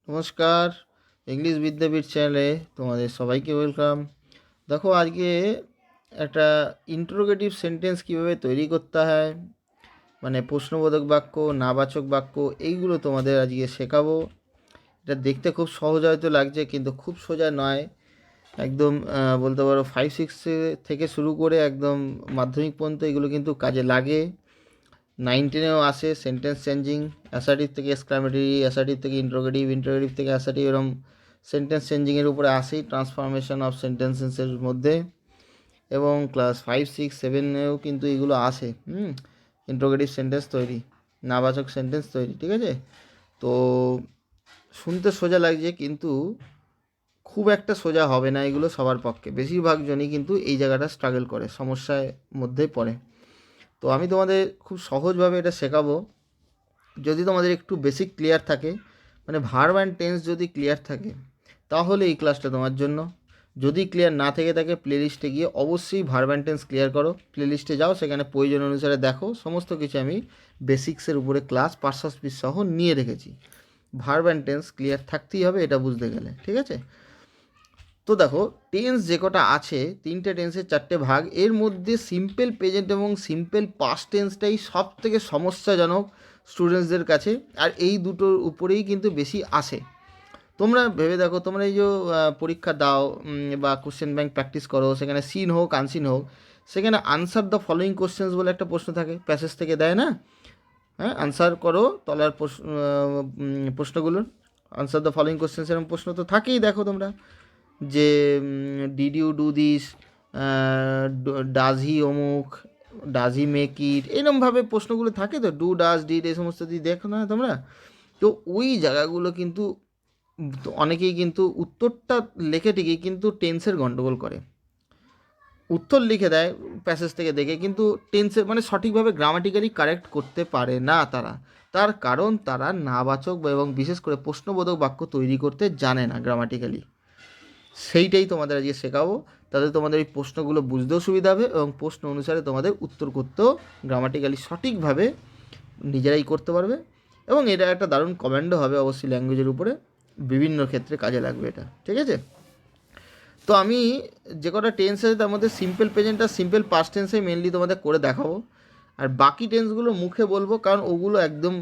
নমস্কার, ইংলিশ বিদ্যাপীঠ চ্যানেলে তোমাদের সবাইকে ওয়েলকাম। দেখো আজকে একটা ইন্টারোগেটিভ সেন্টেন্স কীভাবে তৈরি করতে হয়, মানে প্রশ্নবোধক বাক্য, নাবাচক বাক্য, এইগুলো তোমাদের আজকে শেখাবো। এটা দেখতে খুব সহজ হয়তো লাগছে, কিন্তু খুব সোজা নয়। একদম বলতে পারো 5-6 থেকে শুরু করে একদম মাধ্যমিক পর্যন্ত এগুলো কিন্তু কাজে লাগে। 9-10-এও আসে সেন্টেন্স চেঞ্জিং, অ্যাসার্টিভ থেকে এক্সক্লামেটরি, অ্যাসার্টিভ থেকে ইন্টারোগেটিভ, ইন্টারোগেটিভ থেকে অ্যাসার্টিভ, এরকম সেন্টেন্স চেঞ্জিংয়ের উপরে আসেই ট্রান্সফরমেশন অফ সেন্টেন্সেসের মধ্যে। এবং ক্লাস 5-6-7-এও কিন্তু এগুলো আসে। ইন্টারোগেটিভ সেন্টেন্স তৈরি, নাবাচক সেন্টেন্স তৈরি, ঠিক আছে? তো শুনতে সোজা লাগছে, কিন্তু খুব একটা সোজা হবে না এগুলো সবার পক্ষে। বেশিরভাগ জনই কিন্তু এই জায়গাটা স্ট্রাগল করে, সমস্যার মধ্যে পড়ে। তো আমি তোমাদের খুব সহজভাবে এটা শেখাবো। যদি তোমাদের একটু বেসিক ক্লিয়ার থাকে, মানে ভার্ব অ্যান্ড টেন্স যদি ক্লিয়ার থাকে, তাহলে এই ক্লাসটা তোমার জন্য। যদি ক্লিয়ার না থেকে থাকে, প্লেলিস্টে গিয়ে অবশ্যই ভার্ব অ্যান্ড টেন্স ক্লিয়ার করো। প্লেলিস্টে যাও, সেখানে প্রয়োজন অনুসারে দেখো, সমস্ত কিছু আমি বেসিক্সের উপরে ক্লাস পার্টস পিস সহ নিয়ে রেখেছি। ভার্ব অ্যান্ড টেন্স ক্লিয়ার থাকতেই হবে এটা বুঝতে গেলে, ঠিক আছে? তো দেখো, টেন্স যে কটা আছে, 3টে টেন্সের 4টে ভাগ, এর মধ্যে সিম্পল প্রেজেন্ট এবং সিম্পল পাস্ট টেন্সটাই সব থেকে সমস্যাজনক স্টুডেন্টসদের কাছে, আর এই দুটোর উপরেই কিন্তু বেশি আসে। তোমরা ভেবে দেখো, তোমরা এই যে পরীক্ষা দাও বা কোশ্চেন ব্যাংক প্র্যাকটিস করো, সেখানে সিন হোক আনসিন হোক, সেখানে আনসার দ্য ফলোয়িং কোশ্চেন্স বলে একটা প্রশ্ন থাকে, প্যাসেজ থেকে দেয় না? হ্যাঁ, আনসার করো তলার প্রশ্নগুলোর, আনসার দ্য ফলোয়িং কোশ্চেন্স, এরকম প্রশ্ন তো থাকেই। দেখো তোমরা যে did you do this, does he অমুক, ডাজ হি মেক ইট, এরকমভাবে প্রশ্নগুলো থাকে। তো ডু, ডাজ, ডিড, এই সমস্ত দিয়ে দেখো না তোমরা? তো ওই জায়গাগুলো কিন্তু অনেকেই কিন্তু উত্তরটা লেখে ঠিকই, কিন্তু টেন্সের গণ্ডগোল করে। উত্তর লিখে দেয় প্যাসেজ থেকে দেখে, কিন্তু টেন্সের মানে সঠিকভাবে গ্রামাটিক্যালি কারেক্ট করতে পারে না তারা। তার কারণ তারা নাবাচক এবং বিশেষ করে প্রশ্নবোধক বাক্য তৈরি করতে জানে না গ্রামাটিক্যালি। সেইটাই তোমাদের আজকে শেখাবো। তাতে তোমাদের এই প্রশ্নগুলো বুঝতেও সুবিধা হবে, এবং প্রশ্ন অনুসারে তোমাদের উত্তর করতেও গ্রামাটিক্যালি সঠিকভাবে নিজেরাই করতে পারবে। এবং এটা একটা দারুণ কমান্ডও হবে অবশ্যই ল্যাঙ্গুয়েজের উপরে, বিভিন্ন ক্ষেত্রে কাজে লাগবে এটা, ঠিক আছে? তো আমি যে কটা টেন্স আছে তার মধ্যে সিম্পল প্রেজেন্ট আর সিম্পল পাস্ট টেন্সে মেনলি তোমাদের করে দেখাবো, আর বাকি টেন্সগুলো মুখে বলবো, কারণ ওগুলো একদম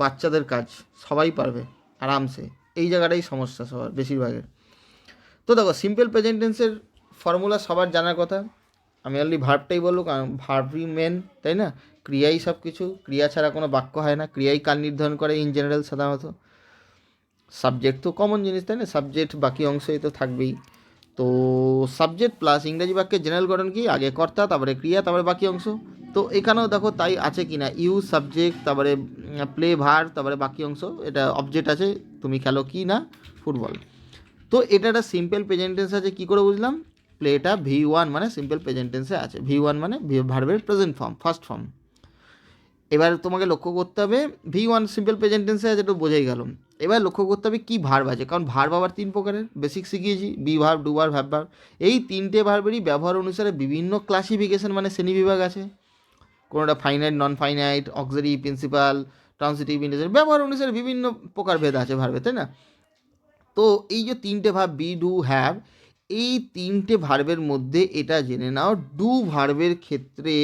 বাচ্চাদের কাজ, সবাই পারবে আরামসে। এই জায়গাটাই সমস্যা সবার বেশিরভাগের। তো দেখো, সিম্পল প্রেজেন্ট টেন্সের ফর্মুলা সবার জানার কথা। আমি অনলি ভার্বটাই বলবো, কারণ ভার্বই মেন, তাই না? ক্রিয়াই সব কিছু, ক্রিয়া ছাড়া কোনো বাক্য হয় না। ক্রিয়াই কাল নির্ধারণ করে ইন জেনারেল সাধারণত। সাবজেক্ট তো কমন জিনিস, তাই না? সাবজেক্ট বাকি অংশই তো থাকবেই। তো সাবজেক্ট প্লাস ইংরেজি বাক্যের জেনারেল গঠন কি? আগে কর্তা, তারপরে ক্রিয়া, তারপরে বাকি অংশ। তো এখানেও দেখো তাই আছে কি না, ইউজ সাবজেক্ট, তারপরে প্লে ভার, তারপরে বাকি অংশ, এটা অবজেক্ট আছে, তুমি খেলো কি না ফুটবল। তো এটা একটা সিম্পল প্রেজেন্ট টেন্স আছে, কী করে বুঝলাম? প্লেটা V1 মানে সিম্পল প্রেজেন্ট টেন্সে আছে। V1 মানে ভার্বের প্রেজেন্ট ফর্ম, ফার্স্ট ফর্ম। এবার তোমাকে লক্ষ্য করতে হবে, V1 সিম্পল প্রেজেন্ট টেন্সে আছে, একটু বোঝাই গেল। এবার লক্ষ্য করতে হবে কী ভার্ব আছে, কারণ ভার্ব আবার 3 প্রকারের, বেসিক শিখিয়েছি, B verb, do verb, have verb. এই 3টে ভার্বেরই ব্যবহার অনুসারে বিভিন্ন ক্লাসিফিকেশন মানে শ্রেণীবিভাগ আছে। কোনোটা finite, non finite, auxiliary, principal, transitive, interjective, ব্যবহার অনুসারে বিভিন্ন প্রকার ভেদ আছে ভার্বে, তাই না? তো এই যে 3টে ভার্ব, বি, ডু, হ্যাভ, এই 3টে ভার্বের মধ্যে এটা জেনে নাও, ডু ভার্বের ক্ষেত্রে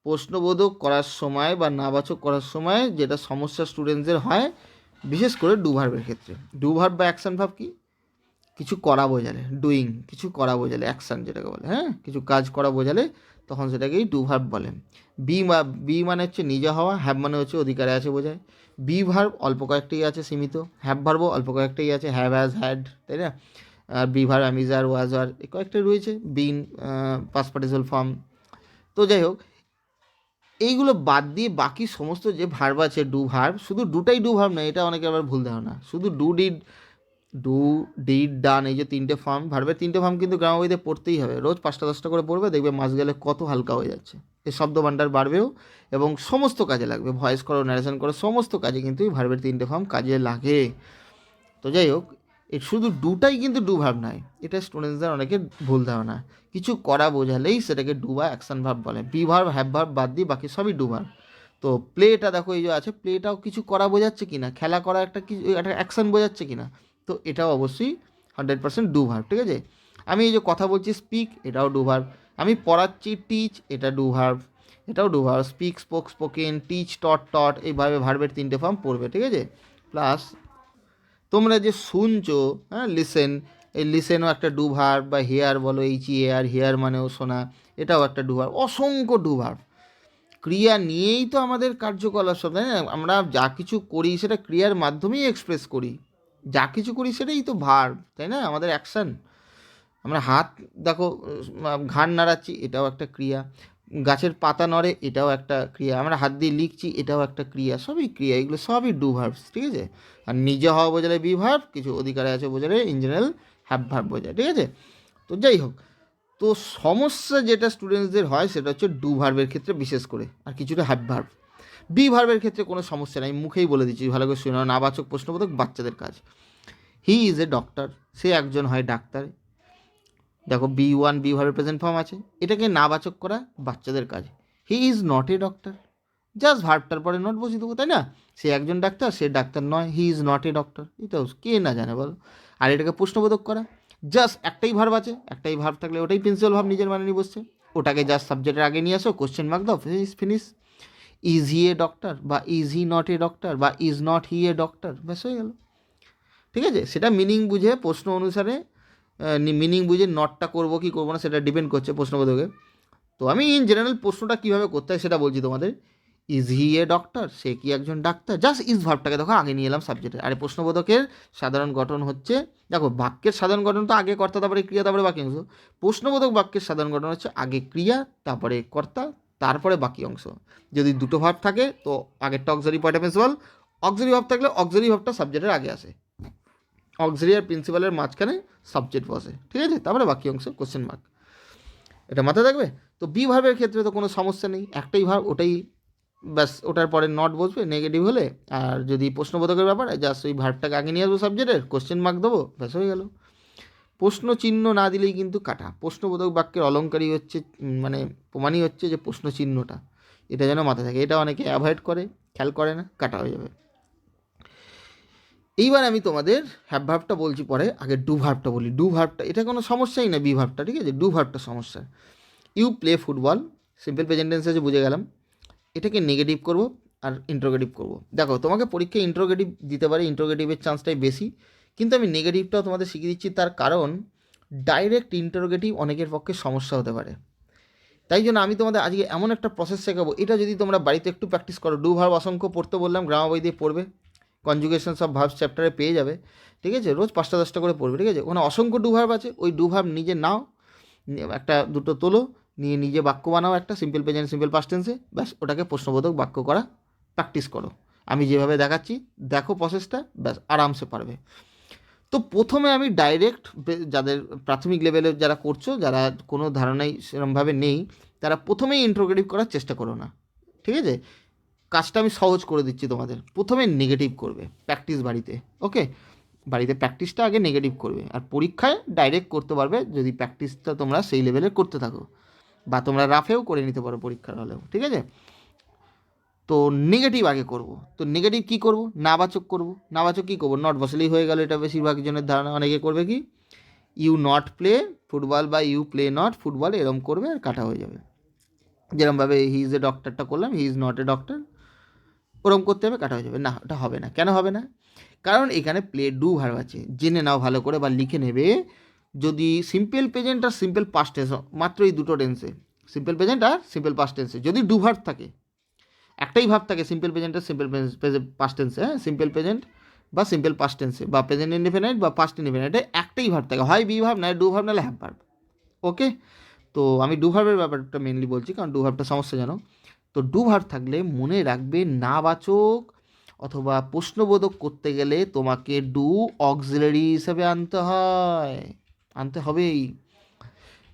প্রশ্নবোধক করার সময় বা নাবাচক করার সময় যেটা সমস্যা স্টুডেন্টদের হয়, বিশেষ করে ডু ভার্বের ক্ষেত্রে। ডু ভার্ব বা অ্যাকশন ভার্ব কি? কিছু করা বোঝালে, ডুইং, কিছু করা বোঝালে, অ্যাকশান যেটাকে বলে, হ্যাঁ, কিছু কাজ করা বোঝালে তখন সেটাকেই ডু ভার্ব বলে। বি মানে হচ্ছে নিজে হওয়া, হ্যাভ মানে হচ্ছে অধিকারে আছে বোঝায়। বি ভার্ব অল্প কয়েকটাই আছে সীমিত, হ্যাভ ভার্বও অল্প কয়েকটাই আছে, হ্যাভ, হ্যাজ, হ্যাড, তাই না? আর বি ভার্ব অ্যামিজার, ওয়াজ, আর এই কয়েকটাই রয়েছে, বিন, পাস্ট পার্টিসিপাল ফর্ম। তো যাই হোক, এইগুলো বাদ দিয়ে বাকি সমস্ত যে ভার্ব আছে, ডু ভার্ব, শুধু ডুটাই ডু ভার্ব নয়, এটা অনেকে আবার ভুল ধারণা। শুধু ডু, ডিড, ডান, এই যে 3টে ফর্ম, ভার্বের 3টে ফর্ম কিন্তু গ্রামার বইতে পড়তেই হবে। রোজ 5টা 10টা করে পড়বে, দেখবে মাস গেলে কত হালকা হয়ে যাচ্ছে। এই শব্দ ভাণ্ডার বাড়বেও, এবং সমস্ত কাজে লাগবে। ভয়েস করো, ন্যারেশন করো, সমস্ত কাজে কিন্তু এই ভার্বের 3টে ফর্ম কাজে লাগে। তো যাই হোক, এই শুধু ডুটাই কিন্তু ডু ভার্ব নয়, এটা স্টুডেন্টসদের অনেকে ভুল ধারণা। কিছু করা বোঝালেই সেটাকে ডু বা অ্যাকশন ভার্ব বলে। বি ভার্ব, হ্যাভ ভার্ব বাদ দিয়ে বাকি সবই ডু ভার্ব। তো প্লেটা দেখো এই যে আছে, প্লেটাও কিছু করা বোঝাচ্ছে কি না, খেলা করা একটা কিছু একটা অ্যাকশান বোঝাচ্ছে কি না, তো এটাও অবশ্যই 100% ডু ভার্ব, ঠিক আছে। আমি এই যে কথা বলছি স্পিক, এটাও ডু ভার্ব। আমি পড়াচ্ছি টিচ, এটা ডু ভার্ব, এটাও do verb. Speak, spoke, spoken, teach, taught, taught, এইভাবে ভার্বের 3টে ফর্ম পড়বে, ঠিক আছে। প্লাস তোমরা যে শুনছো, হ্যাঁ, লিসেন, এই লিসেনও একটা ডু ভার্ব, বা হেয়ার বলো, HEAR, হেয়ার মানেও শোনা, এটাও একটা ডু ভার্ব। অসংখ্য ডু ভার্ব, ক্রিয়া নিয়েই তো আমাদের কার্যকলাপ সব, তাই না? আমরা যা কিছু করি সেটা ক্রিয়ার মাধ্যমেই এক্সপ্রেস করি, যা কিছু করি সেটাই তো ভার্ব, তাই না, আমাদের অ্যাকশান। আমরা হাত দেখো, ঘাড় নাড়াচ্ছি, এটাও একটা ক্রিয়া। গাছের পাতা নড়ে, এটাও একটা ক্রিয়া। আমরা হাত দিয়ে লিখছি, এটাও একটা ক্রিয়া। সবই ক্রিয়া, এগুলো সবই ডু ভার্বস, ঠিক আছে। আর নিজে হওয়া বোঝালে বি ভার্ব, কিছু অধিকারে আছে বোঝালে ইন জেনারেল হ্যাভ ভার্ব বোঝায়, ঠিক আছে। তো যাই হোক, তো সমস্যা যেটা স্টুডেন্টসদের হয় সেটা হচ্ছে ডু ভার্বের ক্ষেত্রে বিশেষ করে, আর কিছুটা হ্যাভ ভার্ব। বি ভার্বের ক্ষেত্রে কোনো সমস্যা নাই, মুখেই বলে দিচ্ছি, ভালো করে শুনে নাও। নাবাচক প্রশ্নবোধক বাচ্চাদের কাজ। হি ইজ এ ডক্টর, সে একজন হয় ডাক্তার। দেখো B1 বি ভার্বের প্রেজেন্ট ফর্ম আছে, এটাকে নাবাচক করা বাচ্চাদের কাজ। He is not a doctor, just ভার্বটার পরে নট বসিয়ে দেবো, তাই না। সে একজন ডাক্তার, সে ডাক্তার নয়। হি ইজ নট এ ডক্টর, এটাও কে না জানে বলো। আর এটাকে প্রশ্নবোধক করা, জাস্ট একটাই ভার্ব আছে, একটাই ভার্ব থাকলে ওটাই প্রিন্সিপাল ভার্ব নিজের মানে নিয়ে বসছে, ওটাকে জাস্ট সাবজেক্টের আগে নিয়ে আসো, কোশ্চেন মার্ক দাও, finish. Is he a doctor, বা is he not a doctor, বা is not he a doctor, ব্যাস হয়ে গেল, ঠিক আছে। সেটা মিনিং বুঝে প্রশ্ন অনুসারে, মিনিং বুঝে নটটা করবো কি করবো না সেটা ডিপেন্ড করছে প্রশ্নবোধকে। তো আমি ইন জেনারেল প্রশ্নটা কীভাবে করতে হয় সেটা বলছি তোমাদের। ইজ হি এ ডক্টর, সে কি একজন ডাক্তার, জাস্ট ইজ ভার্বটাকে দেখো আগে নিয়ে এলাম সাবজেক্টে। আর প্রশ্নবোধকের সাধারণ গঠন হচ্ছে, দেখো বাক্যের সাধারণ গঠন তো আগে কর্তা, তারপরে ক্রিয়া, তারপরে বাকি অংশ। প্রশ্নবোধক বাক্যের সাধারণ গঠন হচ্ছে আগে ক্রিয়া, তারপরে কর্তা, তারপরে বাকি অংশ। যদি দুটো ভার্ব থাকে তো আগেরটা auxiliary point principal, auxiliary verb থাকলে অক্সিলারি ভার্বটা সাবজেক্টের আগে আসে, অক্সিলারি আর প্রিন্সিপালের মাঝখানে সাবজেক্ট বসে, ঠিক আছে, তারপরে বাকি অংশ কোশ্চেন মার্ক, এটা মাথায় থাকবে। তো বি ভার্বের ক্ষেত্রে তো কোনো সমস্যা নেই, একটাই ভার্ব, ওটাই ব্যাস, ওটার পরে নট বসবে নেগেটিভ হলে। আর যদি প্রশ্নবোধকের ব্যাপার, জাস্ট ওই ভার্বটাকে আগে নিয়ে আসবো সাবজেক্টের, কোশ্চেন মার্ক দেবো, ব্যাস হয়ে গেল। প্রশ্ন চিহ্ন না দিলেই কিন্তু কাটা। প্রশ্নবোধক বাক্যের অলঙ্কারই হচ্ছে, মানে প্রমাণই হচ্ছে যে প্রশ্ন চিহ্নটা, এটা যেন মাথায় থাকে। এটা অনেকে অ্যাভয়েড করে, খেয়াল করে না, কাটা হয়ে যাবে। এইবার আমি তোমাদের হ্যাভ ভার্বটা বলছি পরে, আগে ডু ভার্বটা বলি। ডু ভার্বটা এটা কোনো সমস্যাই না, বি ভার্বটা, ঠিক আছে। ডু ভার্বটা সমস্যা। You play football, simple present tense আছে, বুঝে গেলাম। এটাকে নেগেটিভ করব আর ইন্ট্রোগেটিভ করব। দেখো তোমাকে পরীক্ষায় ইন্ট্রোগেটিভ দিতে পারে, ইন্ট্রোগেটিভের চান্সটাই বেশি, কিন্তু আমি নেগেটিভটাও তোমাদের শিখিয়ে দিচ্ছি, তার কারণ ডাইরেক্ট ইন্ট্রোগেটিভ অনেকের পক্ষে সমস্যা হতে পারে। তাই জন্য আমি তোমাদের আজকে এমন একটা প্রসেস শেখাবো, এটা যদি তোমরা বাড়িতে একটু প্র্যাকটিস করো। ডু ভার্ব অসংখ্য পড়তে বললাম, গ্রামার বই দিয়ে পড়বে, কনজুগেশন সব ভার্বস চ্যাপ্টারে পেয়ে যাবে, ঠিক আছে। রোজ 5টা 10টা করে পড়বে, ঠিক আছে। ওখানে অসংখ্য ডু ভার্ব আছে, ওই ডু ভার্ব নিজে নাও, একটা দুটো তোলো, নিয়ে নিজে বাক্য বানাও, একটা সিম্পল প্রেজেন্ট সিম্পল পাস্ট টেন্সে, ব্যাস ওটাকে প্রশ্নবোধক বাক্য করা প্র্যাকটিস করো। আমি যেভাবে দেখাচ্ছি দেখো প্রসেসটা, ব্যাস আরামসে পারবে। তো প্রথমে আমি ডাইরেক্ট, যাদের প্রাথমিক লেভেলে যারা করছো, যারা কোনো ধারণাই সেরকমভাবে নেই, তারা প্রথমেই ইন্ট্রোগেটিভ করার চেষ্টা করো না, ঠিক আছে। কাজটা আমি সহজ করে দিচ্ছি তোমাদের। প্রথমে নেগেটিভ করবে, প্র্যাকটিস বাড়িতে, ওকে। বাড়িতে প্র্যাকটিসটা আগে নেগেটিভ করবে, আর পরীক্ষায় ডাইরেক্ট করতে পারবে যদি প্র্যাকটিসটা তোমরা সেই লেভেলে করতে থাকো, বা তোমরা রাফেও করে নিতে পারো পরীক্ষার হলেও, ঠিক আছে। তো নেগেটিভ আগে করব। তো নেগেটিভ কী করব, নাবাচক করব। নাবাচক কী করবো, নট বসলেই হয়ে গেল, এটা বেশিরভাগ জনের ধারণা। অনেকে করবে কি, ইউ নট প্লে ফুটবল, বা ইউ প্লে নট ফুটবল, এরম করবে আর কাটা হয়ে যাবে। যেরমভাবে হি ইজ এ ডক্টরটা করলাম, হি ইজ নট এ ডক্টর, ওরম করতে হবে, কাটা হয়ে যাবে। না, ওটা হবে না। কেন হবে না? কারণ এখানে প্লে ডু ভার্ব আছে, জেনে নাও ভালো করে, বা লিখে নেবে। যদি সিম্পল প্রেজেন্ট আর সিম্পল পাস্ট টেন্স, মাত্র এই দুটো টেন্সে, সিম্পল প্রেজেন্ট আর সিম্পল পাস্ট টেন্সে যদি ডু ভার্ব থাকে, একটাই ভাব থাকে সিম্পল প্রেজেন্ট আর সিম্পল পাস্ট টেন্সে, হ্যাঁ, সিম্পল প্রেজেন্ট বা সিম্পল পাস্ট টেন্সে, বা প্রেজেন্ট ইনডিফিনাইট বা পাস্ট ইনডিফিনাইটে একটাই ভাব থাকে, হয় বি ভাব, না ডু ভাব, নাহলে হ্যাভ ভার্ব, ওকে। তো আমি ডু ভার্বের ব্যাপারটা মেনলি বলছি, কারণ ডু ভার্বটা সমস্যা জানো। তো ডু ভার্ব থাকলে মনে রাখবে, নাবাচক অথবা প্রশ্নবোধক করতে গেলে তোমাকে ডু অক্সিলারি হিসেবে আনতে হয়, আনতে হবেই।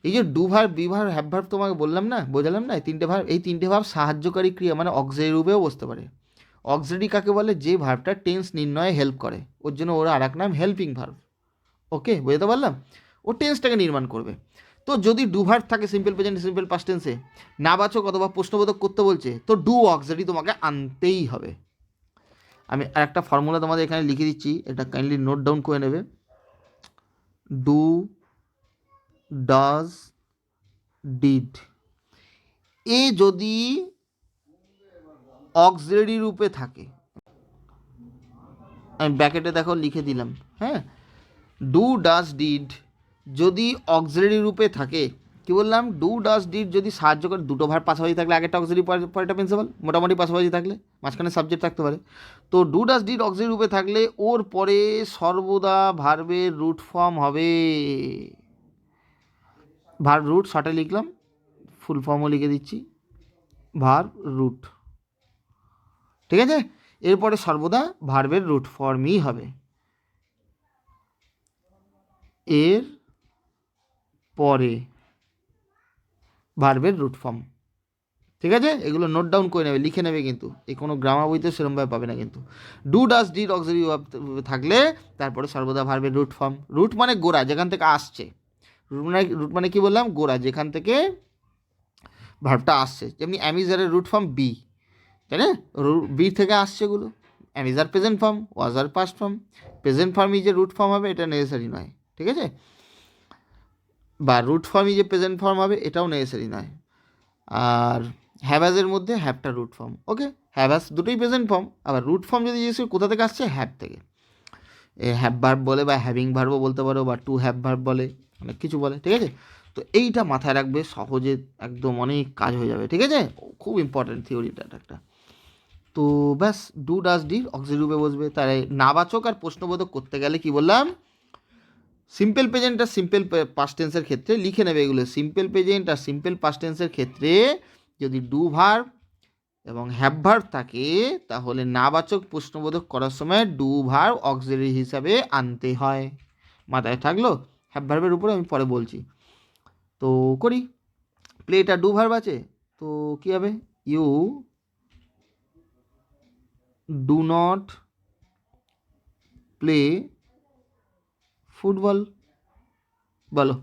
এই যে do verb, be verb, have verb তোমাকে বললাম না, বোঝালাম না, এই তিনটে ভার্ব সাহায্যকারী ক্রিয়া, মানে অক্সিলারি রূপেও বসতে পারে। অক্সিলারি কাকে বলে, যে ভার্বটা টেন্স নির্ণয়ে হেল্প করে, ওর জন্য ওরা আর এক নাম হেল্পিং ভার্ব, ওকে, বুঝতে পারলাম। ও টেন্সটাকে নির্মাণ করবে। তো যদি ডু ভার্ব থাকে সিম্পল প্রেজেন্ট সিম্পল পাস্ট টেন্সে, নাবাচক অথবা প্রশ্নবোধক করতে বলছে, তো ডু অক্সিলারি তোমাকে আনতেই হবে। আমি আর একটা ফর্মুলা তোমাদের এখানে লিখে দিচ্ছি, এটা কাইন্ডলি নোট ডাউন করে নেবে। ডু, ডাজ, ডিড, এ যদি অক্সিলারি রূপে থাকে, আমি ব্র্যাকেটে দেখো লিখে দিলাম, হ্যাঁ, ডু ডাজ ডিড যদি অক্সিলারি রূপে থাকে, কি বললাম, ডু ডাজ ডিড যদি সাহায্য করে, দুটো ভার্ব পাশাপাশি থাকলে আগেরটা অক্সিলারি পরেরটা প্রিন্সিপাল, মোটামুটি পাশাপাশি থাকলে, মাঝখানে সাবজেক্ট থাকতে পারে। তো ডু ডাজ ডিড অক্সিলারি রূপে থাকলে ওর পরে সর্বদা ভার্বের রুট ফর্ম হবে। ভার্ব রুট শর্টে লিখলাম, ফুল ফর্মও লিখে দিচ্ছি, ভার্ব রুট, ঠিক আছে। এরপরে সর্বদা ভার্বের রুট ফর্মই হবে, এর পরে ভার্বের রুট ফর্ম, ঠিক আছে। এগুলো নোট ডাউন করে নেবে, লিখে নেবে, কিন্তু এই কোনো গ্রামার বইতে সেরকমভাবে পাবে না কিন্তু। ডু ডাজ ডিড অক্সিলারি থাকলে তারপরে সর্বদা ভার্বের রুট ফর্ম। রুট মানে গোড়া, যেখান থেকে আসছে। রুট মানে কি বললাম, গোড়া, যেখান থেকে ভার্বটা আসছে। যেমনি অ্যামিজারের রুট ফর্ম বি, তাই না, বি থেকে আসছে এগুলো। Am is are present form, ওয়াজার past form, present ফর্মই যে রুট ফর্ম হবে এটা নেসেসারি নয়, ঠিক আছে, বা রুট ফর্মই যে প্রেজেন্ট ফর্ম হবে এটাও নেসেসারি নয়। আর হ্যাভাজের মধ্যে হ্যাভটা রুট ফর্ম, ওকে, হ্যাভাজ দুটোই প্রেজেন্ট ফর্ম। আবার রুট ফর্ম যদি জিজ্ঞেস কোথা থেকে আসছে, হ্যাভ থেকে। হ্যাভ ভার্ব বলে, বা হ্যাভিং ভার্বও বলতে পারো, বা টু হ্যাভ ভার্ব বলে, অনেক কিছু বলে, ঠিক আছে। তো এইটা মাথায় রাখবে, সহজে একদম অনেক কাজ হয়ে যাবে, ঠিক আছে। খুব ইম্পর্ট্যান্ট থিওরিটা একটা। তো ব্যাস, ডু ডাজ ডিড অক্সিলারি রূপে বসবে। তাই নাবাচক আর প্রশ্নবোধক করতে গেলে কি বললাম, সিম্পল প্রেজেন্ট আর সিম্পল পাস্ট টেন্সের ক্ষেত্রে লিখে নেবে এগুলো। সিম্পল প্রেজেন্ট আর সিম্পল পাস্ট টেন্সের ক্ষেত্রে যদি ডু ভার্ব এবং হ্যাভ ভার্ব থাকে, তাহলে নাবাচক প্রশ্নবোধক করার সময় ডু ভার্ব অক্সিলারি হিসাবে আনতে হয়। মাথায় থাকলো? হ্যাভ ভার্বের উপরে আমি পরে বলছি। তো করি, প্লেটা ডু ভার্ব আছে, তো কী হবে, you do not play football. বলো,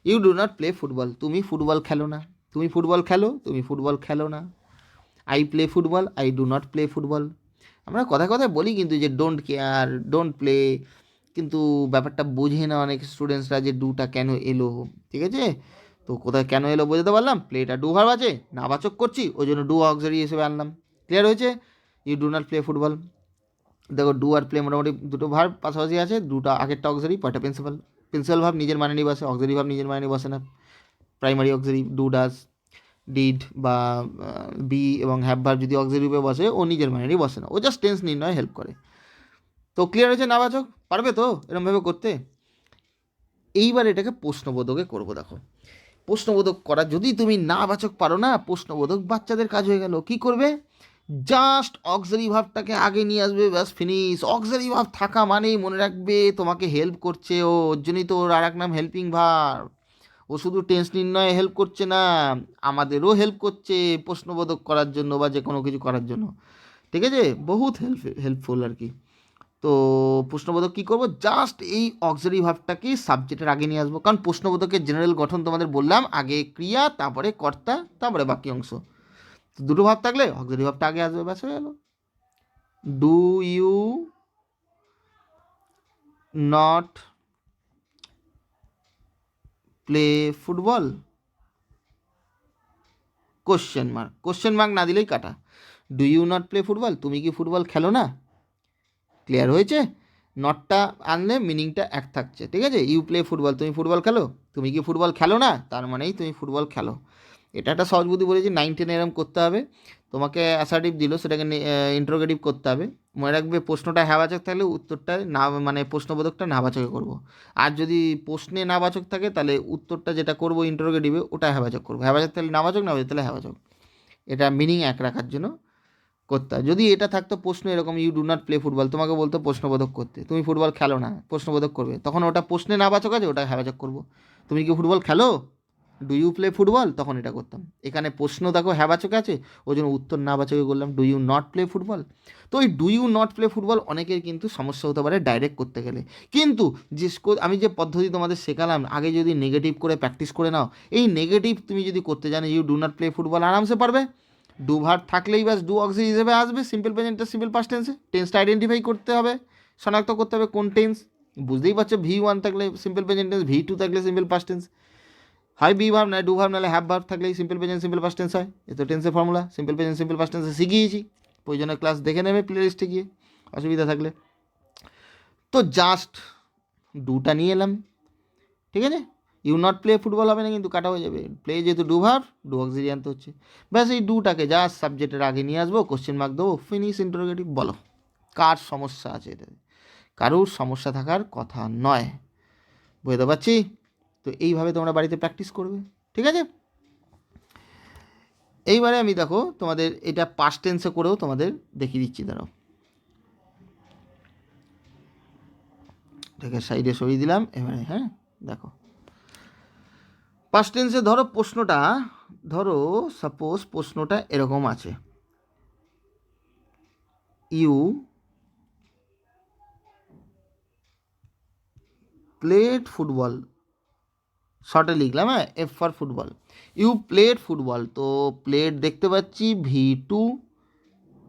you do not play football, তুমি ফুটবল খেলো না। তুমি ফুটবল খেলো, তুমি ফুটবল খেলো না। I play football, I do not play football. আমরা কথায় কথায় বলি কিন্তু যে ডোন্ট কেয়ার, ডোন্ট প্লে, কিন্তু ব্যাপারটা বোঝে না অনেক স্টুডেন্টসরা যে ডুটা কেন এলো, ঠিক আছে। তো কোথায় কেন এলো বোঝাতে পারলাম, প্লেটা ডু ভার্ব আছে, নাবাচক করছি, ওই জন্য ডু অক্সিলারি হিসেবে আনলাম। ক্লিয়ার হয়েছে? You do not play football, দেখো ডু আর প্লে মোটামুটি দুটো ভার্ব পাশাপাশি আছে, দুটো আগেরটা অক্সিলারি, পরেরটা প্রিন্সিপাল। প্রিন্সিপাল ভার্ব নিজের মানে নিয়ে বসে, অক্সিলারি ভার্ব নিজের মানে নিয়ে বসে না। Primary auxiliary do does did বা বি এবং হ্যাভ ভার্ব যদি অক্সিলারি রূপে বসে, ও নিজের মানে নিয়ে বসে না, ও জাস্ট টেন্স নির্ণয় হেল্প করে। তো ক্লিয়ার হয়েছে নাবাচক? পারবে তো এরকমভাবে করতে? এইবার এটাকে প্রশ্নবোধকে করবো। দেখো, প্রশ্নবোধক করা যদি তুমি নাবাচক পারো না, প্রশ্নবোধক বাচ্চাদের কাজ হয়ে গেল। কি করবে, জাস্ট অক্সিলারি ভার্বটাকে আগে নিয়ে আসবে, ব্যাস ফিনিশ। অক্সিলারি ভার্ব থাকা মানেই মনে রাখবে তোমাকে হেল্প করছে ও, ওর জন্যই তো ওর আর এক নাম হেল্পিং ভার্ব। ও শুধু টেন্স নির্ণয়ে হেল্প করছে না, আমাদেরও হেল্প করছে প্রশ্নবোধক করার জন্য বা যে কোনো কিছু করার জন্য, ঠিক আছে, বহুত হেল্পফুল আর কি। তো প্রশ্নবোধক কী করবো, জাস্ট এই অক্সিলারি ভার্বটাকে সাবজেক্টের আগে নিয়ে আসবো। কারণ প্রশ্নবোধকের জেনারেল গঠন তোমাদের বললাম, আগে ক্রিয়া, তারপরে কর্তা, তারপরে বাকি অংশ। তো দুটো ভাব থাকলে অক্সিলারি ভাবটা আগে আসবে, ব্যাস হয়ে গেল। Do you not play football, question mark. Question mark না দিলেই কাটা। Do you not play football, তুমি কি ফুটবল খেলো না? ক্লিয়ার হয়েছে? নটটা আনলে মিনিংটা এক থাকছে, ঠিক আছে। ইউ প্লে ফুটবল, তুমি ফুটবল খেলো, তুমি কি ফুটবল খেলো না, তার মানেই তুমি ফুটবল খেলো। এটা একটা সহজ বুদ্ধি বলেছি, 9, 10 এরম করতে হবে। তোমাকে অ্যাসার্টিভ দিল, সেটাকে ইন্টারোগেটিভ করতে হবে। মনে রাখবে, প্রশ্নটা হ্যাবাচক থাকলে উত্তরটা না, মানে প্রশ্নবোধকটা নাবাচকে করব। আর যদি প্রশ্নে নাবাচক থাকে তাহলে উত্তরটা যেটা করব ইন্টারোগেটিভে, ওটা হ্যাবাচক করবো। হ্যাবাচক তাহলে নাবাচক, নাবাচক তাহলে হ্যাবাচক। এটা মিনিং এক রাখার জন্য করতে হয়। যদি এটা থাকতো প্রশ্ন এরকম, you do not play football, তোমাকে বলতো প্রশ্নবোধক করতে, তুমি ফুটবল খেলো না, প্রশ্নবোধক করবে, তখন ওটা প্রশ্নে নাবাচক আছে, ওটা হ্যাবাচক করবো। তুমি কি ফুটবল খেলো, ডু ইউ প্লে ফুটবল, তখন এটা করতাম। এখানে প্রশ্ন দেখো হ্যাঁ বাচকে আছে, ওই জন্য উত্তর না বাচকে করলাম do you not play football. তো ওই do you not play football অনেকের কিন্তু সমস্যা হতে পারে ডাইরেক্ট করতে গেলে, কিন্তু আমি যে পদ্ধতি তোমাদের শেখালাম আগে যদি নেগেটিভ করে প্র্যাকটিস করে নাও, এই নেগেটিভ তুমি যদি করতে জানো you do not play football আরামসে পারবে। ডু ভার্ব থাকলেই ব্যাস ডু অক্সিলারি হিসেবে আসবে, সিম্পল প্রেজেন্টটা সিম্পল পাস্ট টেন্সে। টেন্সটা আইডেন্টিফাই করতে হবে, শনাক্ত করতে হবে কোন টেন্স। বুঝতেই পারছো, V1 থাকলে সিম্পল প্রেজেন্ট টেন্স, V2 থাকলে সিম্পল পাস্ট টেন্স হয়, বি ভার্ব না ডু ভার্ব নাহলে হ্যাভ ভার্ব থাকলেই simple present simple past tense হয়। এ তো টেন্সের ফর্মুলা, সিম্পল প্রেজেন্ট সিম্পল পাস্ট টেন্সে শিখিয়েছি, প্রয়োজনের ক্লাস দেখে নেবে প্লে লিস্টে গিয়ে, অসুবিধা থাকলে। তো জাস্ট ডুটা নিয়ে এলাম, ঠিক আছে। ইউ নট প্লে ফুটবল হবে না কিন্তু, কাটা হয়ে যাবে, প্লে যেহেতু ডু ভার্ব, ডু অক্সিলারি আনতে হচ্ছে। ব্যাস এই ডুটাকে জাস্ট সাবজেক্টের আগে নিয়ে আসবো, কোশ্চেন মার্ক দেবো, ফিনিশ ইন্টারোগেটিভ। বলো কার সমস্যা আছে এটাতে? কারোর সমস্যা থাকার কথা নয়, বুঝতে পারছি। তো এইভাবে তোমরা বাড়িতে প্র্যাকটিস করবে, ঠিক আছে। এইবারে আমি দেখো তোমাদের এটা পাস্ট টেন্সে করেও তোমাদের দেখিয়ে দিচ্ছি, দাঁড়াও এটাকে সাইডে সরিয়ে দিলাম এবারে। হ্যাঁ দেখো পাস্ট টেন্সে ধরো প্রশ্নটা, ধরো সাপোজ প্রশ্নটা এরকম আছে, ইউ প্লেড ফুটবল, শর্টে লিখলাম, হ্যাঁ F for football, you played football. তো প্লেড দেখতে পাচ্ছি V2,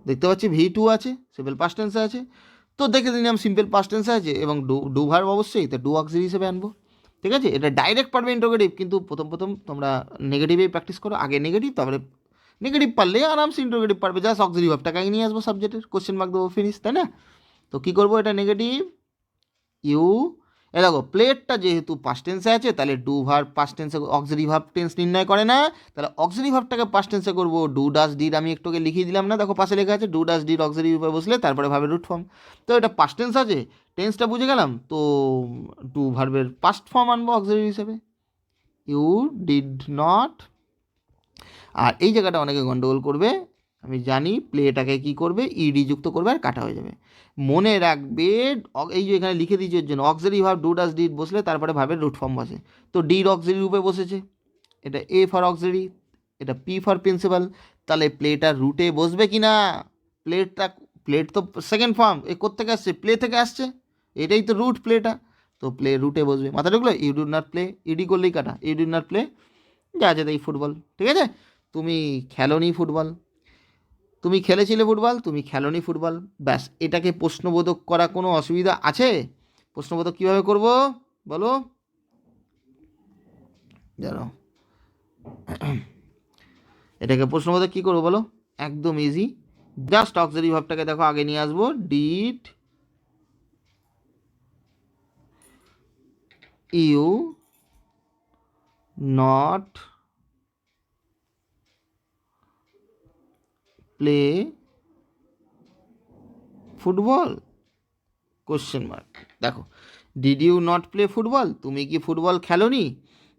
দেখতে পাচ্ছি V2 আছে, সিম্পল পাস্ট টেন্সে আছে। তো দেখে দিলাম সিম্পল পাস্ট টেন্সে আছে এবং ডু ভার্ব অবশ্যই, তো ডু অক্সিলারি হিসেবে আনবো, ঠিক আছে। এটা ডাইরেক্ট পারবে ইন্টারোগেটিভ, কিন্তু প্রথম প্রথম তোমরা নেগেটিভেই প্র্যাকটিস করো, আগে নেগেটিভ তারপরে নেগেটিভ পারলে আরামসে ইন্টারোগেটিভ পারবে। জাস্ট অক্সিলারি ভার্বটাকে আগে নিয়ে আসবো সাবজেক্টের, কোশ্চেন মার্ক দেবো, ফিনিশ, তাই না। তো কী করবো, এটা নেগেটিভ ইউ, এ দেখো প্লেটটা যেহেতু পাস্ট টেন্সে আছে তাহলে ডু ভার্ব পাস্ট টেন্সে অক্সিলারি ভার্ব টেন্স নির্ণয় করে না, তাহলে অক্সিলারি ভার্বটাকে পাস্ট টেন্সে করবো। ডু ডাজ ডিড আমি একটুকে লিখিয়ে দিলাম না, দেখো পাশে লেখা আছে ডু ডাজ ডিড অক্সিলারি উপরে বসলে তারপরে ভার্বের রুট ফর্ম। তো এটা পাস্ট টেন্স আছে, টেন্সটা বুঝে গেলাম, তো ডু ভার্বের পাস্ট ফর্ম আনবো অক্সিলারি হিসেবে, ইউ ডিড নট। আর এই জায়গাটা অনেকে গন্ডগোল করবে, আমি জানি, প্লেটাকে কি করবে ইডি যুক্ত করবে আর কাটা হয়ে যাবে। মনে রাখবে এই যে এখানে লিখে দিয়েছি ওর জন্য auxiliary verb do does did বসলে তারপরে ভার্বের রুট ফর্ম বসে। তো ডিড অক্সিলারি রূপে বসেছে, এটা এ ফর অক্সিলারি, এটা পি ফর প্রিন্সিপাল, তাহলে প্লেটার রুটে বসবে কি না? প্লেটটা, প্লেট তো সেকেন্ড ফর্ম, এ কোত্থেকে আসছে? প্লে থেকে আসছে, এটাই তো রুট প্লেটা, তো প্লে রুটে বসবে। মাথা ঢুকলো? You do not play, ED করলেই কাটা, ইউ ডু নট প্লে, যা আছে তাই ফুটবল, ঠিক আছে। তুমি খেলোনি ফুটবল, তুমি খেলেছিলে ফুটবল, তুমি খেলোনি ফুটবল, ব্যাস। এটাকে প্রশ্নবোধক করা কোনো অসুবিধা আছে? প্রশ্নবোধক কীভাবে করব বলো, জানো এটাকে প্রশ্নবোধক কী করবো বলো, একদম ইজি। জাস্ট অক্সিলারি ভার্বটাকে দেখো আগে নিয়ে আসবো, did you not play football, question mark. দেখো did you not play football, তুমি কি ফুটবল খেলোনি?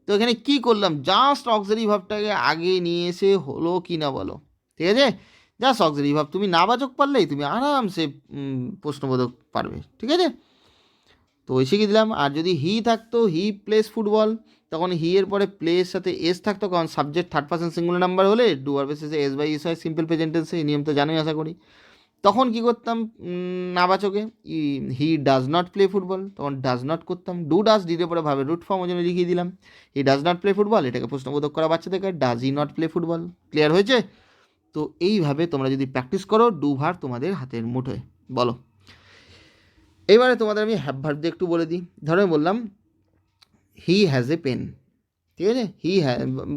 তো এখানে কি করলাম, জাস্ট অক্সিলারি ভার্বটাকে আগে নিয়ে এসে হলো কি না বলো, ঠিক আছে। জাস্ট অক্সিলারি ভার্ব, তুমি নাবাচক পারলেই তুমি আরামসে প্রশ্নবোধক পারবে, ঠিক আছে। তো ওই শিখিয়ে দিলাম। আর যদি হি থাকতো, হি প্লেস ফুটবল, তখন হি এর পরে প্লের সাথে এস থাকতো, কারণ subject third person singular number হলে ডু ভার্বের শেষে এস বাই এস হয় সিম্পল প্রেজেন্ট টেন্সে, এই নিয়ম তো জানোই আশা করি। তখন কি করতাম, নাবাচকে he does not play football, তখন ডাজ নট করতাম, ডু ডাজ ডিডের পরে ভাবে রুট ফর্ম ওই জন্য লিখিয়ে দিলাম he does not play football, এটাকে প্রশ্নবোধক করা বাচ্চাদেরকে, does he not play football. Clear হয়েছে? তো এইভাবে তোমরা যদি প্র্যাকটিস করো, ডু ভার্ব তোমাদের হাতের মুঠোয়। বলো এবারে তোমাদের আমি হ্যাভ ভার্ব দিয়ে একটু বলে দিই। ধরো বললাম হি হ্যাজ এ পেন, ঠিক আছে, হি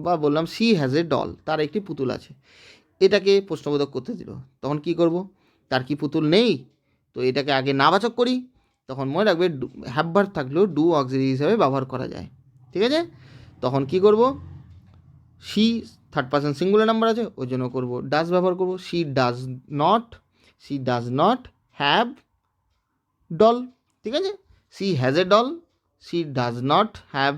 বা বললাম সি হ্যাজ এ ডল, তার একটি পুতুল আছে, এটাকে প্রশ্নবোধক করতে দিল, তখন কি করব, তার কি পুতুল নেই? তো এটাকে আগে নাবাচক করি, তখন মনে রাখবে হ্যাভ ভার্ব থাকলেও ডু অক্সিলারি হিসাবে ব্যবহার করা যায়, ঠিক আছে। তখন কি করব, she third person singular number আছে ওই জন্য করব ডাজ ব্যবহার করব, she does not have doll, ঠিক আছে। She has a doll, she does not have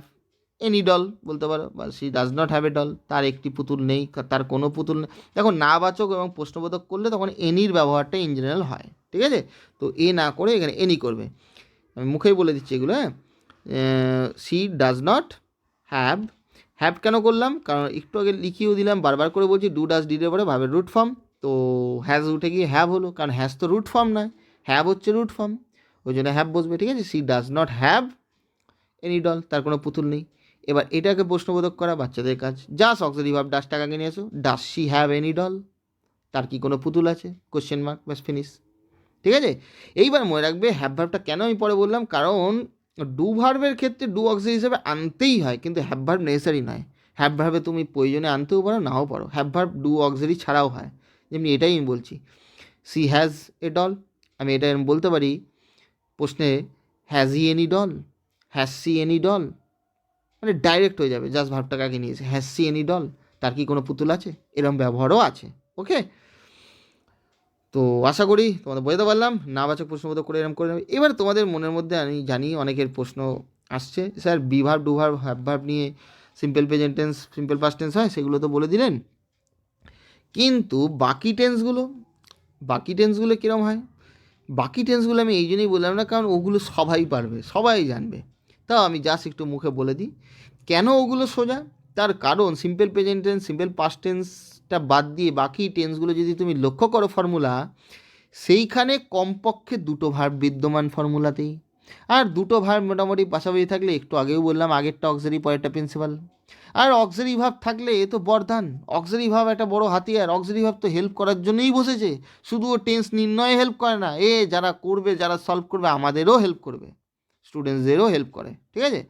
any doll বলতে পারো, বা she does not have a doll, তার একটি পুতুল নেই, তার কোনো পুতুল নেই। দেখো নাবাচক এবং প্রশ্নবোধক করলে তখন এনির ব্যবহারটা ইন জেনারেল হয়, ঠিক আছে। তো এ না করে এখানে এনি করবে, আমি মুখেই বলে দিচ্ছি এগুলো, হ্যাঁ। She does not have have কেন করলাম? কারণ একটু আগে লিখিয়েও দিলাম, বারবার করে বলছি ডু ডাজ ডিডের পরে ভাবের রুট ফর্ম, তো হ্যাজ উঠে গিয়ে হ্যাভ হলো, কারণ হ্যাজ তো রুট ফর্ম নয়, হ্যাভ হচ্ছে রুট ফর্ম, ওই জন্য হ্যাভ বসবে। ঠিক আছে, she does not have any doll, তার কোনো পুতুল নেই। এবার এটাকে প্রশ্নবোধক করা বাচ্চাদের কাজ। জাস্ট অক্সিলারি ভার্ব ডাস টাকাকে নিয়ে এসো, does she have any doll, তার কি কোনো পুতুল আছে, কোশ্চেন মার্ক, ব্যাস ফিনিশ। ঠিক আছে, এইবার মনে রাখবে হ্যাভ ভার্বটা কেন আমি পরে বললাম, কারণ ডু ভার্বের ক্ষেত্রে ডু অক্সিলারি হিসেবে আনতেই হয়, কিন্তু হ্যাভ ভার্ব নেসেসারি নয়। হ্যাভ ভার্বে তুমি প্রয়োজনে আনতেও পারো, নাও পারো, হ্যাভ ভার্ব ডু অক্সিলারি ছাড়াও হয়। যেমনি এটাই আমি বলছি, সি হ্যাজ এ ডল, আমি এটা বলতে পারি প্রশ্নে has he any doll, has C any doll, মানে ডাইরেক্ট হয়ে যাবে, জাস্ট ভার্বটাকে আগে নিয়েছে, হ্যাজ সি এনি ডল, তার কি কোনো পুতুল আছে, এরকম ব্যবহারও আছে। ওকে, তো আশা করি তোমাদের বোঝাতে পারলাম। নাবাচক প্রশ্নবোধক করে এরকম করে নেবে। এবার তোমাদের মনের মধ্যে আমি জানি অনেকের প্রশ্ন আসছে, sir be verb do verb have verb নিয়ে simple present tense simple past tense হয়, সেগুলো তো বলে দিলেন, কিন্তু বাকি টেন্সগুলো কীরকম হয়? বাকি টেন্সগুলো আমি এই জন্যই বললাম না, কারণ ওগুলো সবাই পারবে, সবাই জানবে, তাও আমি জাস্ট একটু মুখে বলে দিই কেন ওগুলো সোজা। তার কারণ simple present tense simple past টেন্সটা বাদ দিয়ে বাকি টেন্সগুলো যদি তুমি লক্ষ্য করো ফর্মুলা, সেইখানে কমপক্ষে দুটো ভার্ব বিদ্যমান ফর্মুলাতেই। আর দুটো ভার্ব মোটামুটি পাশাপাশি থাকলে, একটু আগেও বললাম আগেরটা অক্সিলারি পরেরটা প্রিন্সিপাল, আর অক্সিলারি ভাব থাকলে এ তো বরদান। অক্সিলারি ভাব একটা বড় হাতিয়ার, অক্সিলারি ভাব তো হেল্প করার জন্যই বসেছে, শুধু ও টেন্স নির্ণয়ে হেল্প করে না, এ যারা করবে, যারা সলভ করবে, আমাদেরও হেল্প করবে, স্টুডেন্টসদেরও হেল্প করে। ঠিক আছে,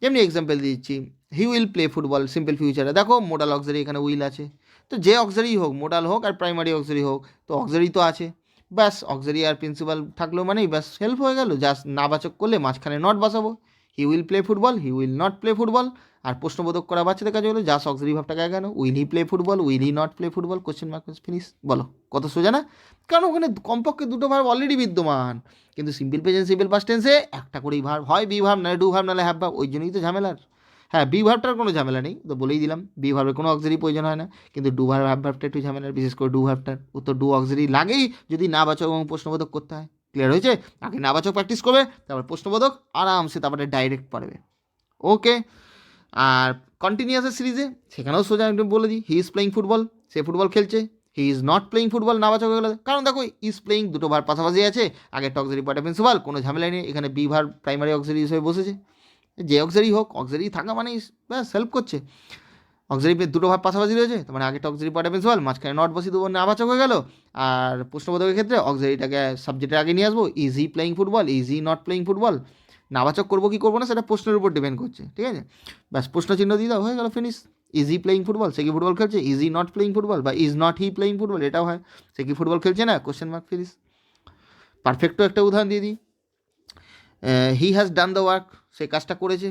যেমনি এক্সাম্পল দিচ্ছি, হি উইল প্লে ফুটবল, সিম্পল ফিউচারে দেখো মোডাল অক্সিলারি এখানে উইল আছে, তো যে অক্সিলারি হোক, মোডাল হোক আর প্রাইমারি অক্সিলারি হোক, তো অক্সিলারি তো আছে, ব্যাস অক্সিলারি আর প্রিন্সিপাল থাকলো মানেই ব্যাস হেল্প হয়ে গেল। জাস্ট নাবাচক করলে মাঝখানে নট বসাবো, he will play football, he will not play football. আর প্রশ্নবোধক করা বাচ্চাদের কাছে হলো জাস্ট অক্সিলারি ভাবটাকে কেন, will he play football, will he not play football, question mark, finish. বলো কত সোজা না? কারণ ওখানে কমপক্ষে দুটো ভার্ব অলরেডি বিদ্যমান, কিন্তু সিম্পল প্রেজেন্ট সিম্পল পাস্ট টেন্সে একটা করেই ভার্ব হয়, বি ভার্ব নাহলে ডু ভার্ব নাহলে হ্যাভ ভার্ব, ওই জন্যই তো ঝামেলার। হ্যাঁ, বি ভার্বটার কোনো ঝামেলা নেই, তো বলেই দিলাম বি ভার্বের কোনো অক্সিলারি প্রয়োজন হয় না, কিন্তু ডু ভার্ব হ্যাভ ভার্বটা একটু ঝামেলার, বিশেষ করে ডু ভার্বটার উত্তর ডু অক্সিলারি লাগেই যদি নাবাচক এবং প্রশ্নবোধক করতে হয়। ক্লিয়ার হয়েছে? আগে নাবাচক প্র্যাকটিস করবে, তারপর প্রশ্নবোধক আরামসে তারপরে ডাইরেক্ট পারবে। ওকে, আর কন্টিনিউয়াসের সিরিজে সেখানেও সোজা একটু বলে দিই, হি ইজ প্লেয়িং ফুটবল, সে ফুটবল খেলছে, he is not playing football নাবাচক হয়ে গেল, কারণ দেখো ইজ প্লেয়িং দুটো ভার্ব পাশাপাশি আছে, আগে অক্সিলারি পরে প্রিন্সিপাল, কোনো ঝামেলা নেই, এখানে বি ভার্ব প্রাইমারি অক্সিলারি হিসেবে বসেছে, যে অক্সিলারি হোক, অক্সিলারি থাকা মানেই ব্যাস হেল্প করছে। অক্সিলারি দুটো ভাব পাশাপাশি রয়েছে, তার মানে আগেটা অক্সিলারি পরে প্রিন্সিপাল, মাঝখানে নট বসিয়ে দেবো, নাবাচক হয়ে গেল। আর প্রশ্নবোধকের ক্ষেত্রে অক্সিলারিটাকে সাবজেক্টের আগে নিয়ে আসবো, is he playing football, is he not playing football. নাবাচক করবো কি করবো না সেটা প্রশ্নের উপর ডিপেন্ড করছে। ঠিক আছে, ব্যাস প্রশ্ন চিহ্ন দিয়ে দাও, হয়ে গেল, finish. Is he playing football, সে কি ফুটবল খেলছে, is he not playing football, বা is not he playing football, এটাও হয়, সে কি ফুটবল খেলছে না, কোশ্চেন মার্ক, ফিনিশ। পারফেক্টও একটা উদাহরণ দিয়ে দিই, he has done the work, সে কাজটা করেছে,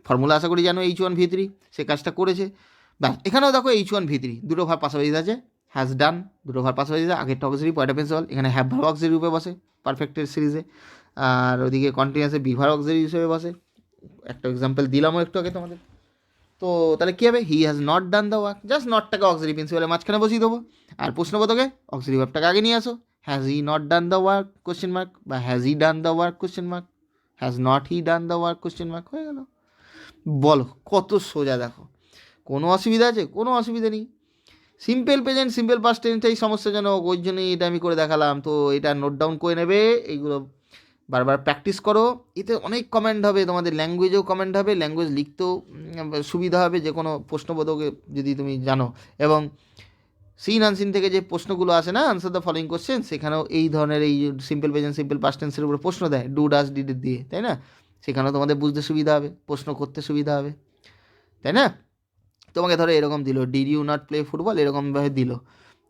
ফর্মুলা আশা করি জানো H1V3, সে কাজটা করেছে, ব্যাস এখানেও দেখো H1V3 দুটো ভার পাশাপাশি আছে, হ্যাজ ডান দুটো ভার পাশাপাশি আছে, আগেরটা অক্সিলারি পরেরটা প্রিন্সিপাল, এখানে হ্যাভ ভার্ব অক্সিলারি রূপে বসে পারফেক্টের সিরিজে, আর ওদিকে কন্টিনিউয়াসে বি ভার্ব অক্সিলারি হিসেবে বসে। একটা এক্সাম্পল দিলামও একটু আগে তোমাদের। তো তাহলে কী হবে, he has not done the work, just নটটাকে অক্সিলারি প্রিন্সিপালের মাঝখানে বসিয়ে দেবো, আর প্রশ্নবোধকে অক্সিলারি ভার্বটাকে আগে নিয়ে আসো, has he not done the work question mark, বা has he done the work question mark, has not he done the work question mark, হয়ে গেল। বলো কত সোজা, দেখো কোনো অসুবিধা আছে? কোনো অসুবিধা নেই। সিম্পল প্রেজেন্ট সিম্পল পাস্ট টেন্সটাই সমস্যাজনক, ওই জন্যই এটা আমি করে দেখালাম, তো এটা নোট ডাউন করে নেবে, এইগুলো বারবার প্র্যাকটিস করো, এতে অনেক কমেন্ট হবে, তোমাদের ল্যাঙ্গুয়েজেও কমেন্ট হবে, ল্যাঙ্গুয়েজ লিখতেও সুবিধা হবে, যে কোনো প্রশ্নবোধকে যদি তুমি জানো, এবং সিন আনসিন থেকে যে প্রশ্নগুলো আসে না, আনসার দ্য ফলোইং কোশ্চেন, সেখানেও এই ধরনের এই সিম্পল প্রেজেন্ট সিম্পল পাস্ট টেন্সের উপরে প্রশ্ন দেয়, ডু ডাজ ডিড দিয়ে, তাই না? সেখানেও তোমাদের বুঝতে সুবিধা হবে, প্রশ্ন করতে সুবিধা হবে, তাই না? তোমাকে ধরো এরকম দিল, did you not play football, এরকমভাবে দিল,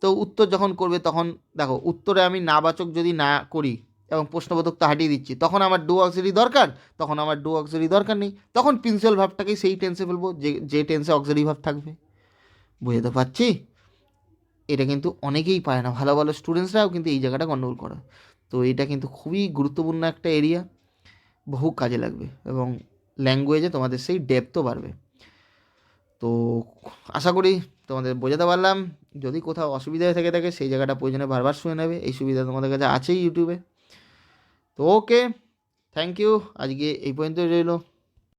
তো উত্তর যখন করবে তখন দেখো উত্তরে আমি নাবাচক যদি না করি এবং প্রশ্নবোধক তো হাঁটিয়ে দিচ্ছি, তখন আমার ডু অক্সিলারি দরকার, তখন আমার ডু অক্সিলারি দরকার নেই, তখন প্রিন্সিপাল ভাবটাকেই সেই টেন্সে ফেলবো যে টেন্সে অক্সিলারি ভাব থাকবে। বুঝতে পারছি? এটা কিন্তু অনেকেই পায় না, ভালো ভালো স্টুডেন্টসরাও কিন্তু এই জায়গাটা গন্ডগোল করে, তো এটা কিন্তু খুবই গুরুত্বপূর্ণ একটা এরিয়া, বহু কাজে লাগবে, এবং ল্যাঙ্গুয়েজে তোমাদের সেই ডেপথও বাড়বে। তো আশা করি তোমাদের বোঝাতে পারলাম, যদি কোথাও অসুবিধা থেকে থাকে সেই জায়গাটা প্রয়োজনে বারবার শুনে নেবে, এই সুবিধা তোমাদের কাছে আছেই ইউটিউবে। তো ওকে, থ্যাংক ইউ, আজকে এই পর্যন্ত রইলো।